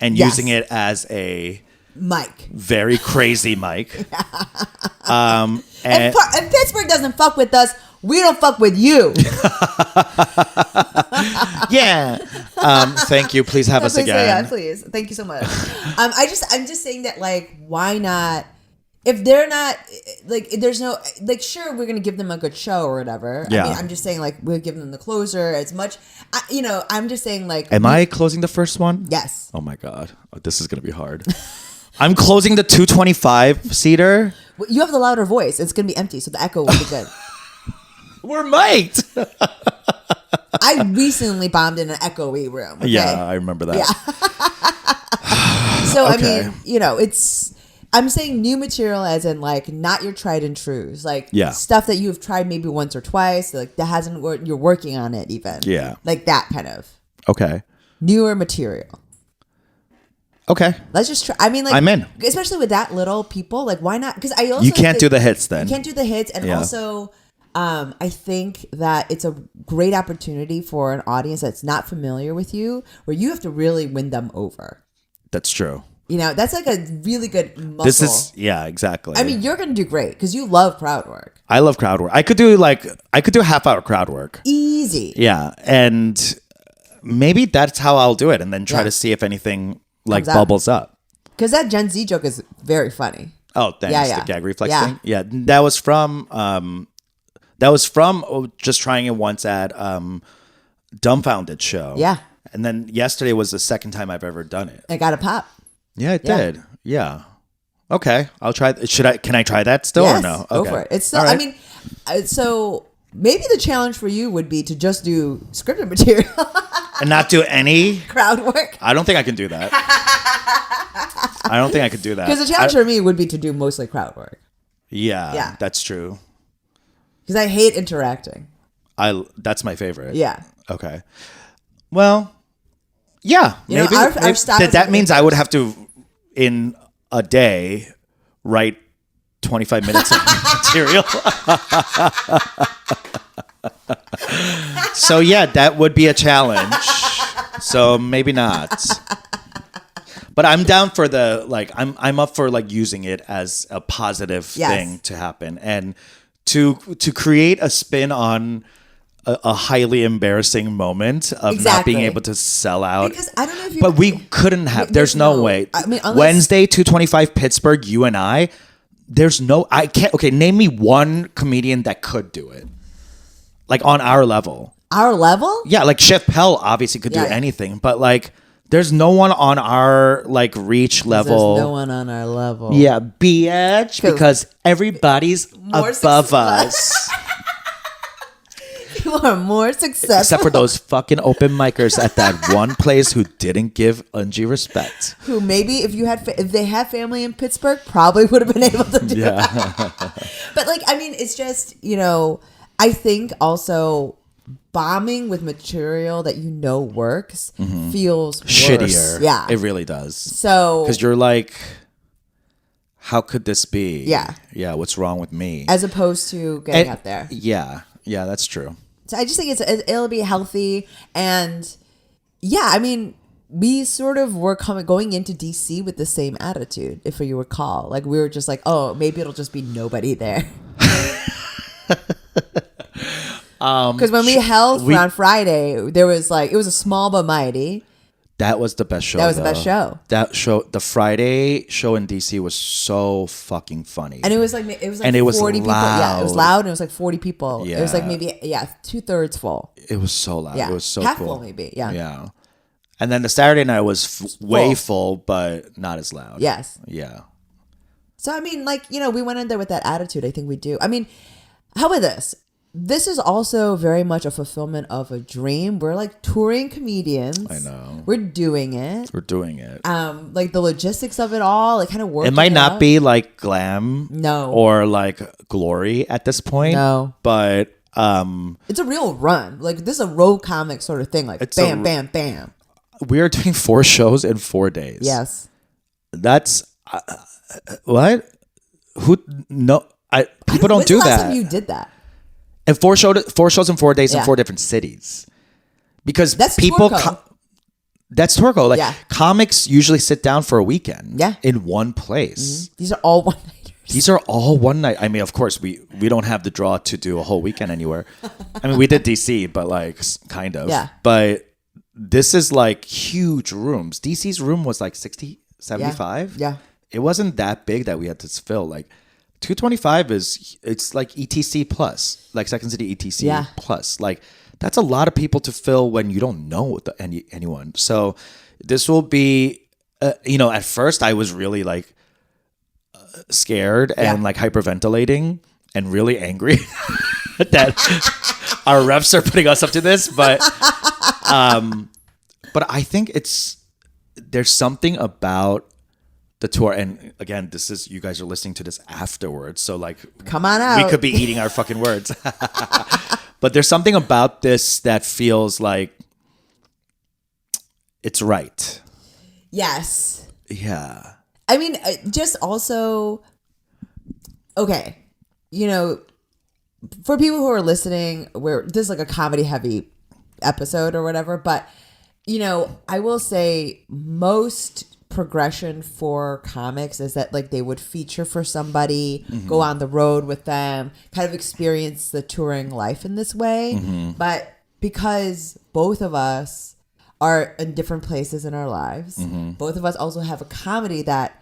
and Yes. using it as a Mike. very crazy mic. If Pittsburgh doesn't fuck with us, we don't fuck with you. Yeah. Thank you. Please have us Please, again. yeah, please. Thank you so much. I'm just saying that, like, why not? If they're not like, there's no like, sure, we're gonna give them a good show or whatever. Yeah. I mean, I'm just saying, like, we'll give them the closer as much. I'm just saying, like, Am I closing the first one? yes. Oh my God. Oh, this is going to be hard. I'm closing the 225 seater. Well, you have the louder voice. It's gonna be empty, so the echo will be good. We're mic'd. I recently bombed in an echoey room. Okay? Yeah, I remember that. So Okay. I mean, I'm saying new material as in like not your tried and trues, like Yeah. stuff that you've tried maybe once or twice, like that hasn't worked. You're working on it even. Yeah. Like that kind of Okay. newer material. Okay. Let's just try. I mean, like, I'm in. especially with that little people. Like, why not? Because I also You can't think do the hits then. You can't do the hits, and Yeah. also, I think that it's a great opportunity for an audience that's not familiar with you, where you have to really win them over. That's true. You know, that's like a really good muscle. This is exactly. I mean, you're gonna do great because you love crowd work. I love crowd work. I could do half-hour crowd work. Easy. Yeah, and maybe that's how I'll do it, and then try Yeah. to see if anything like Comes out. bubbles up. Because that Gen Z joke is very funny. Oh, thanks. Yeah. The gag reflex Yeah. thing. Yeah, that was from just trying it once at Dumbfounded show. Yeah. and then yesterday was the second time I've ever done it. I got a pop. Yeah, it Yeah. did. Yeah. Okay, I'll try. Can I try that still Yes, or no? go Okay. for it. It's still, All right. I mean, so maybe the challenge for you would be to just do scripted material, and not do any. crowd work. I don't think I can do that. I don't think I could do that. Because the challenge for me would be to do mostly crowd work. Yeah, that's true. Because I hate interacting. That's my favorite. Yeah. Okay. Well, yeah. You know, maybe, our maybe style is that an means I would have to, in a day, write 25 minutes of material. So yeah, that would be a challenge. So maybe not. But I'm down for I'm up for like using it as a positive Yes. thing to happen and to create a spin on a highly embarrassing moment of not Exactly. being able to sell out. Because I don't know if you. But we couldn't have. There's no way. I mean, unless, Wednesday, 225 Pittsburgh, you and I. There's no. I can't. Okay, name me one comedian that could do it. Like on our level. our level. Yeah, like Chef Pell obviously could do Yeah. anything, but like there's no one on our like reach level. There's no one on our level. Yeah, bitch, because everybody's More above success- us. People are more successful. Except for those fucking open micers at that one place who didn't give Unji respect. who maybe if they had family in Pittsburgh, probably would have been able to do Yeah. that. But like, I mean, it's just, I think also bombing with material that works feels worse. Shittier. Yeah. It really does. So Because you're like, how could this be? Yeah. Yeah, what's wrong with me? as opposed to getting And- out there. Yeah. Yeah, that's true. So I just think it'll be healthy. And yeah, I mean, we sort of were going into DC with the same attitude, if you recall. Like we were just like, oh, maybe it'll just be nobody there. Because when we held on Friday, there was like, it was a small but mighty. That was the best show. That was the best show. That show, the Friday show in DC was so fucking funny. And it was like And it was 40 people. Yeah, it was loud. loud and it was like 40 people. It was like Yeah. maybe 2/3 full. It was so loud. Yeah. It was so Half cool. full maybe. Yeah. Yeah. And then the Saturday night was way full, but not as loud. Yes. Yeah. So I mean, like, we went in there with that attitude. I think we do. I mean, how about this? This is also very much a fulfillment of a dream. We're like touring comedians. I know. We're doing it. We're doing it. Like the logistics of it all, like kind of working. It might not out. be like glam. No. Or like glory at this point. No. But It's a real run. Like this is a road comic sort of thing. Like It's bam, a- bam, bam. we are doing 4 shows in 4 days. Yes. That's what? Who? No, people don't When's do the last that. time you did that? And 4 shows in 4 days in Yeah. 4 different cities. Because That's people, Torco. that's Torco. Like Yeah. comics usually sit down for a weekend. Yeah. In one place. These are all one nighters. These are all one night. I mean, of course, we don't have the draw to do a whole weekend anywhere. I mean, we did DC, but like kind of. Yeah. But this is like huge rooms. DC's room was like 60, 75. Yeah. It wasn't that big that we had to fill. Like 225 it's like ETC plus, like Second City ETC Yeah. plus. Like that's a lot of people to fill when you don't know anyone. So this will be, at first I was really like scared and Yeah. like hyperventilating and really angry that our reps are putting us up to this, but I think there's something about the tour, and again, this is, you guys are listening to this afterwards, so like Come on out. we could be eating our fucking words. But there's something about this that feels like it's right. Yes. Yeah. I mean, just also, okay, for people who are listening, this is like a comedy heavy episode or whatever, but, I will say most progression for comics is that like they would feature for somebody, go on the road with them, kind of experience the touring life in this way. But because both of us are in different places in our lives, both of us also have a comedy that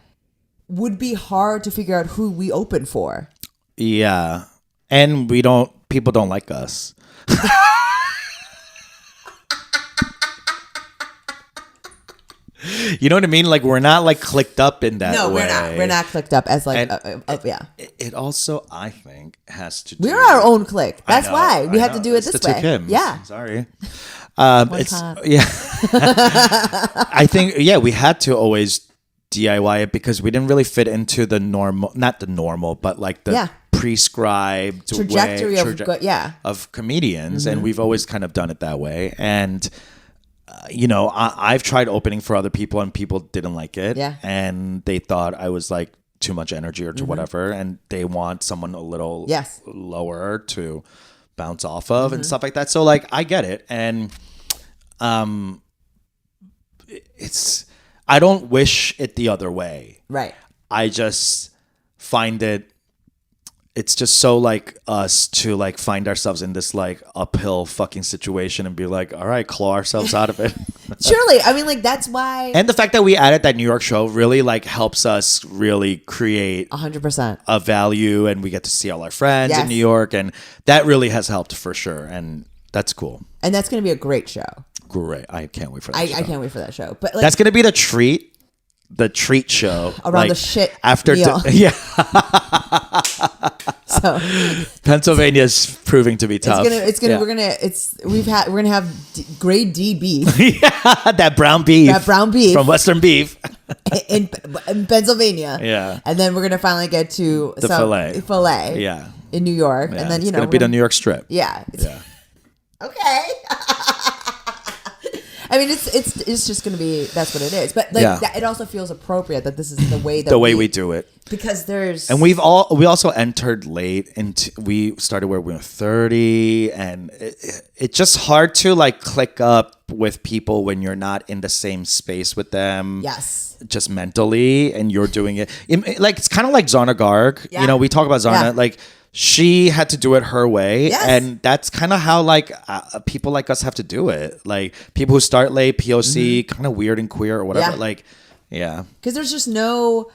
would be hard to figure out who we open for. Yeah. And people don't like us. You know what I mean? Like, we're not like clicked up in that way. No, we're not. We're not clicked up as like, yeah. It also, I think, has to do. We're our own clique. That's why we I have to know. do it It's this the two way. Kims. Yeah. Sorry. One It's pot. yeah. I think we had to always DIY it because we didn't really fit into the normal, not the normal, but like the prescribed Trajectory way, of comedians, and we've always kind of done it that way. And I've tried opening for other people, and people didn't like it, and they thought I was like too much energy or whatever, and they want someone a little lower to bounce off of and stuff like that. So like I get it, and it's. I don't wish it the other way. Right. I just find it's just so like us to like find ourselves in this like uphill fucking situation and be like, all right, claw ourselves out of it. Surely. I mean, like, that's why. And the fact that we added that New York show really like helps us really create 100% a value, and we get to see all our friends in New York, and that really has helped for sure. And that's cool. And that's going to be a great show. Great. I can't wait for that show. I can't wait for that show. But like, that's going to be the treat show around the shit after meal. So Pennsylvania's proving to be tough. We're gonna have grade D beef. That brown beef from Western Beef in Pennsylvania. Yeah, and then we're gonna finally get to the filet. Yeah, in New York, and then it's gonna be the New York strip. Yeah. Okay. I mean, it's just going to be, that's what it is. But like, it also feels appropriate that this is the way that we do it. Because there's, and we also entered late into, we started where we were 30, and it's just hard to like click up with people when you're not in the same space with them. Yes. Just mentally, and you're doing it. Like, it's kind of like Zarna Garg. Yeah. You know, we talk about Zarna, like, she had to do it her way, and that's kind of how like people like us have to do it. Like people who start late, POC, kind of weird and queer or whatever. Like, because there's just no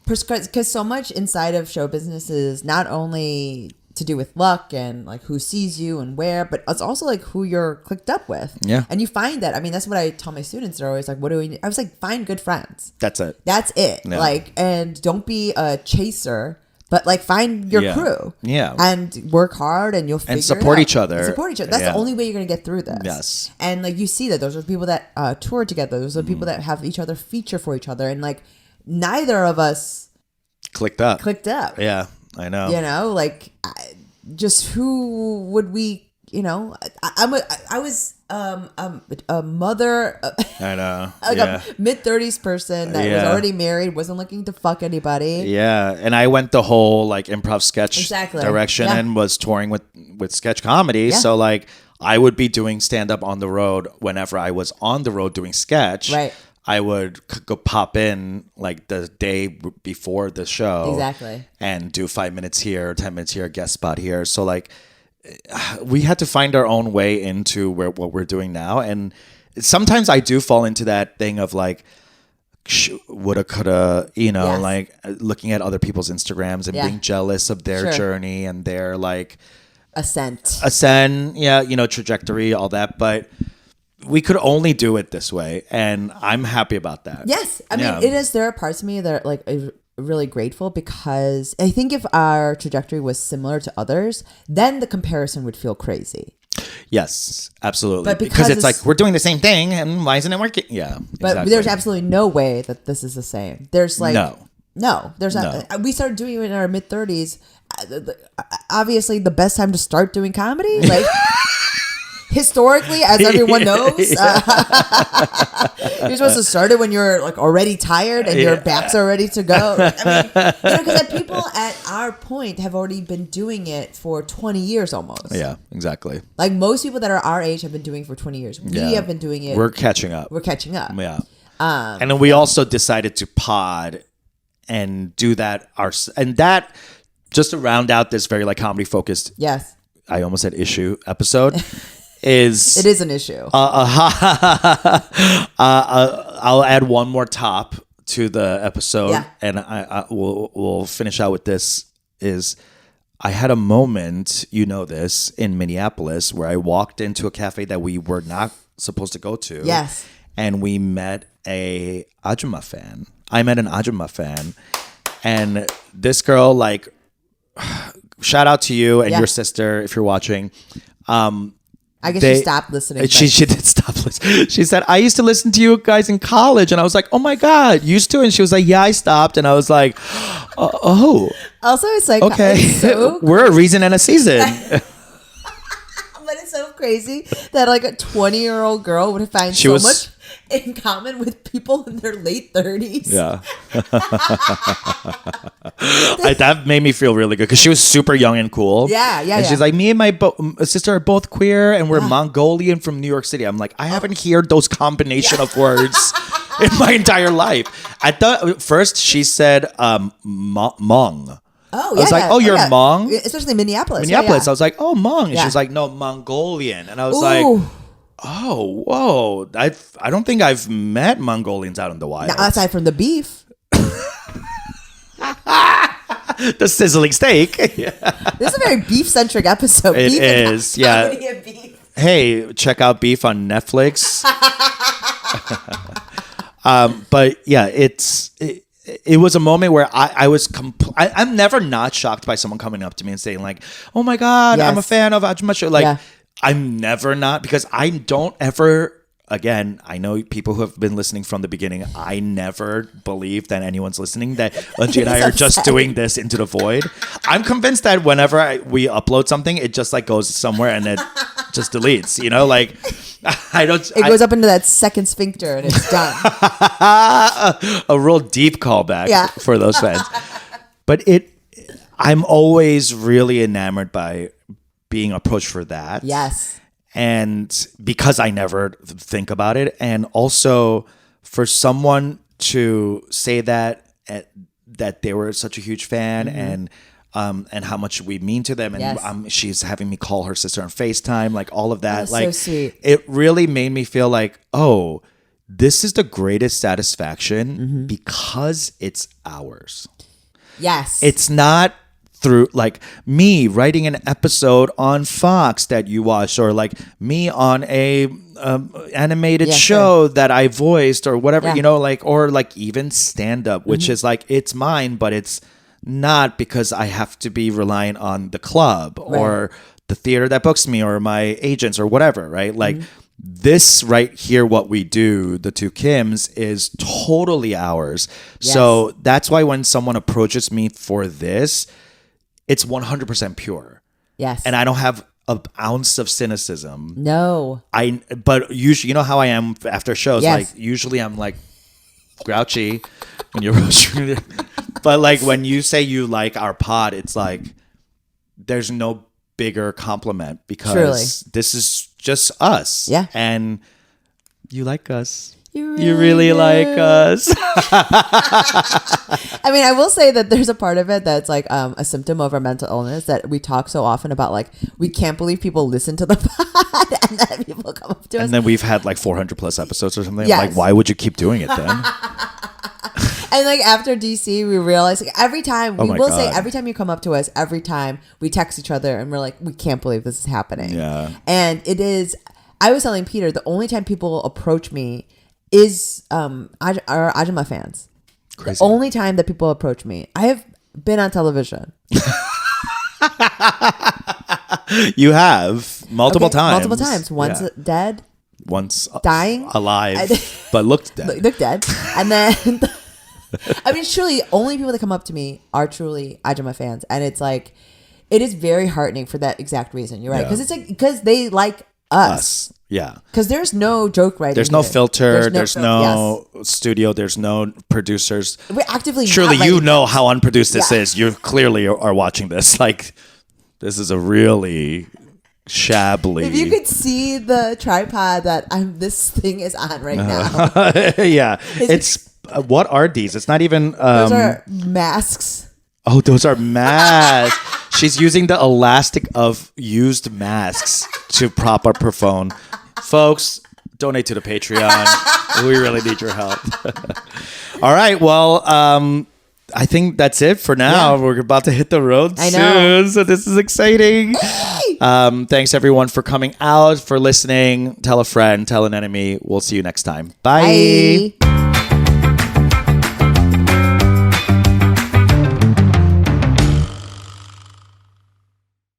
because so much inside of show business is not only to do with luck and like who sees you and where, but it's also like who you're clicked up with. Yeah, and you find that. I mean, that's what I tell my students. They're always like, "What do we need?" I was like, "Find good friends." That's it. Yeah. Like, and don't be a chaser. But like, find your crew, and work hard, and you'll figure and support it out. each other. Support each other. That's the only way you're gonna get through this. Yes, and like you see that those are people that tour together. Those are people that have each other feature for each other, and like neither of us clicked up. Yeah, I know. You know, like just who would we? You know, I was a mother. I know, like a mid-30s person that was already married, wasn't looking to fuck anybody. Yeah, and I went the whole like improv sketch direction and was touring with sketch comedy. Yeah. So like I would be doing stand-up on the road whenever I was on the road doing sketch. Right. I would go pop in like the day before the show. Exactly. And do 5 minutes here, 10 minutes here, guest spot here. So like we had to find our own way into what we're doing now, and sometimes I do fall into that thing of like woulda, coulda, like looking at other people's Instagrams and being jealous of their journey and their like ascent, trajectory, all that. But we could only do it this way, and I'm happy about that. Yes, I mean it is. There are parts of me that are like really grateful, because I think if our trajectory was similar to others, then the comparison would feel crazy. Yes, absolutely. But because it's like we're doing the same thing, and why isn't it working? Yeah, but there's absolutely no way that this is the same. There's like no. There's no. We started doing it in our mid-30s. Obviously, the best time to start doing comedy, like. Historically, as everyone knows, you're supposed to start it when you're like already tired and your backs are ready to go. I mean, because people at our point have already been doing it for 20 years almost. Yeah, exactly. Like most people that are our age have been doing it for 20 years. We have been doing it. We're catching up. Yeah. And then we also decided to pod and do that and that just to round out this very like comedy focused. Yes. I almost said issue episode. It is an issue. I'll add one more top to the episode, Yeah. and we'll finish out with this. Is I had a moment, you know this, in Minneapolis where I walked into a cafe that we were not supposed to go to. Yes. And we met a Ajumma fan. I met an Ajumma fan, and this girl, like, shout out to you and Yeah. your sister if you're watching. I guess she stopped listening. She did stop listening. She said, I used to listen to you guys in college. And I was like, oh my God, used to? And she was like, yeah, I stopped. And I was like, oh, Also, it's like, okay. it's so, We're a reason and a season. but it's so crazy that like a 20-year-old girl would find She so was- much in common with people in their late 30s. Yeah. That made me feel really good because she was super young and cool. Yeah. And she's like, me and my sister are both queer and we're Mongolian from New York City. I'm like, I haven't heard those combination of words in my entire life. I thought first she said Hmong. Oh, I was like, oh, you're Hmong? Especially Minneapolis. Minneapolis. Yeah. I was like, oh, Hmong. And Yeah. she's like, no, Mongolian. And I was like, Ooh. oh, whoa. I don't think I've met Mongolians out in the wild. Now, aside from the beef, The sizzling steak. this is a very beef-centric episode. It Beef and is, yeah. comedy and beef. Hey, check out Beef on Netflix. But yeah, it was a moment where I was I'm never not shocked by someone coming up to me and saying like, oh my God, I'm a Yes. fan of Ajumma. Like, Yeah. I'm never not, because I don't ever, again, I know people who have been listening from the beginning, I never believe that anyone's listening, that Anji and I are just upsetting. doing this into the void. I'm convinced that whenever we upload something, it just like goes somewhere and it just deletes, you know, like I don't. It goes up into that second sphincter and it's done. A real deep callback Yeah. for those fans. But I'm always really enamored by being approached for that. Yes. And because I never think about it. And also for someone to say that they were such a huge fan and how much we mean to them. And Yes. she's having me call her sister on FaceTime, like all of that. That's like so sweet. It really made me feel like, oh, this is the greatest satisfaction because it's ours. Yes. It's not through like me writing an episode on Fox that you watched, or like me on a animated Yeah, show that I voiced, or whatever, Yeah. you know, like, or like even stand up, which is like, it's mine, but it's not because I have to be reliant on the club or the theater that books me or my agents or whatever, right? Like this right here, what we do, the two Kims, is totally ours. Yes. So that's why when someone approaches me for this, it's 100% pure. yes. And I don't have an ounce of cynicism. No. But usually, you know how I am after shows. Yes. Like usually I'm like grouchy when you're roasting. But like when you say you like our pod, it's like there's no bigger compliment because Truly. this is just us. Yeah. And you like us. You You really like us. I mean, I will say that there's a part of it that's like a symptom of our mental illness, that we talk so often about like, we can't believe people listen to the pod and that people come up to us. And then we've had like 400 plus episodes or something. Yes. Like, why would you keep doing it then? And like after DC, we realized like every time Oh we my will say God. every time you come up to us, every time we text each other and we're like, we can't believe this is happening. Yeah. And it is. I was telling Peter, the only time people approach me is are Ajumma fans. Crazy. The only time that people approach me, I have been on television You have multiple times. multiple times. Once Yeah. dead, Once dying, alive, but looked dead. look dead, and then. I mean, truly, only people that come up to me are truly Ajumma fans, and it's like, it is very heartening for that exact reason. You're right, Yeah. because it's like because they like us. Us. Yeah. Because there's no joke writing. There's no here. filter. There's no Yes. studio. There's no producers. We're actively Surely not you writing know jokes. how unproduced this Yeah. is. You clearly are watching this. Like, this is a really shabbily. If you could see the tripod that this thing is on right now, Yeah, it's what are these? It's not even. those are masks. Oh, those are masks. She's using the elastic of used masks to prop up her phone. Folks, donate to the Patreon. We really need your help. All right. Well, I think that's it for now. Yeah. We're about to hit the road I know. soon. So this is exciting. Thanks, everyone, for coming out, for listening. Tell a friend, tell an enemy. We'll see you next time. Bye. Bye.